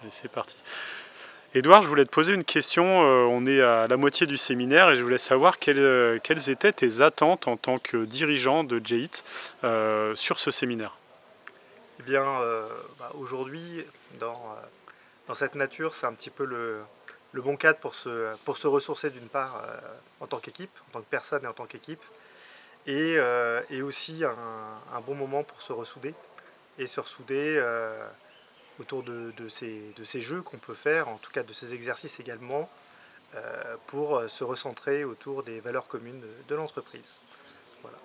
Et c'est parti. Édouard, je voulais te poser une question. On est à la moitié du séminaire et je voulais savoir quelles étaient tes attentes en tant que dirigeant de JIT sur ce séminaire. Eh bien, aujourd'hui, dans cette nature, c'est un petit peu le bon cadre pour se ressourcer d'une part en tant qu'équipe, en tant que personne et en tant qu'équipe, et aussi un bon moment pour se ressouder et se ressouder autour de ces jeux qu'on peut faire, en tout cas de ces exercices également, pour se recentrer autour des valeurs communes de l'entreprise. Voilà.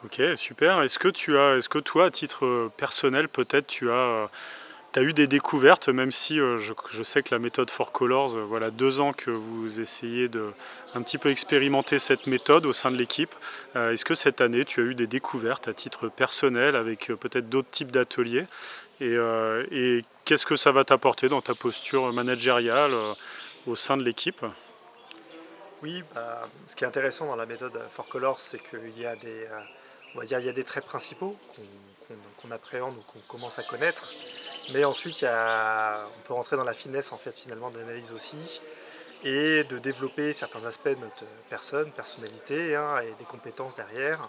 Ok, super. Est-ce que toi, à titre personnel, peut-être t'as eu des découvertes, même si je sais que la méthode 4Colors, voilà 2 ans que vous essayez de un petit peu expérimenter cette méthode au sein de l'équipe. Est-ce que cette année, tu as eu des découvertes à titre personnel avec peut-être d'autres types d'ateliers et qu'est-ce que ça va t'apporter dans ta posture managériale au sein de l'équipe? Oui, ce qui est intéressant dans la méthode 4Colors, c'est qu'il y a on va dire, il y a des traits principaux qu'on appréhende ou qu'on commence à connaître. Mais ensuite, on peut rentrer dans la finesse en fait, finalement, de l'analyse aussi et de développer certains aspects de notre personnalité, hein, et des compétences derrière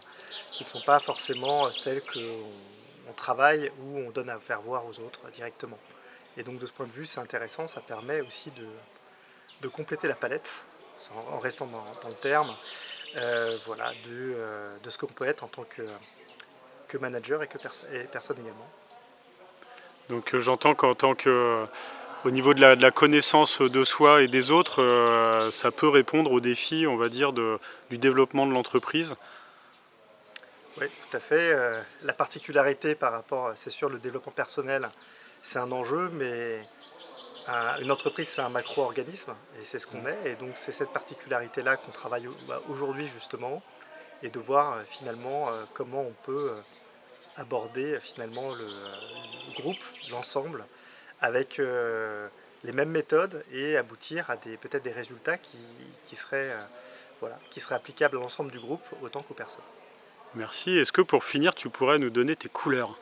qui ne sont pas forcément celles qu'on travaille ou on donne à faire voir aux autres directement. Et donc de ce point de vue, c'est intéressant, ça permet aussi de compléter la palette en restant dans le terme, voilà, de ce qu'on peut être en tant que manager et personne également. Donc j'entends qu'en tant que au niveau de la connaissance de soi et des autres, ça peut répondre aux défis, on va dire, du développement de l'entreprise. Oui, tout à fait. La particularité par rapport, c'est sûr, le développement personnel, c'est un enjeu, mais une entreprise, c'est un macro-organisme, et c'est ce qu'on est. Et donc, c'est cette particularité-là qu'on travaille aujourd'hui, justement, et de voir finalement comment on peut aborder finalement le groupe, l'ensemble, avec les mêmes méthodes et aboutir à peut-être des résultats qui seraient, voilà, qui seraient applicables à l'ensemble du groupe autant qu'aux personnes. Merci. Est-ce que pour finir, tu pourrais nous donner tes couleurs?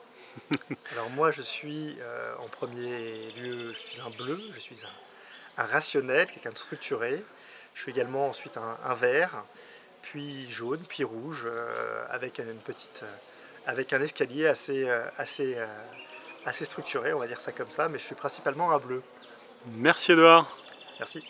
Alors moi, je suis en premier lieu, je suis un bleu, je suis un rationnel, quelqu'un de structuré. Je suis également ensuite un vert, puis jaune, puis rouge, avec un escalier assez structuré, on va dire ça comme ça, mais je suis principalement un bleu. Merci Edouard. Merci.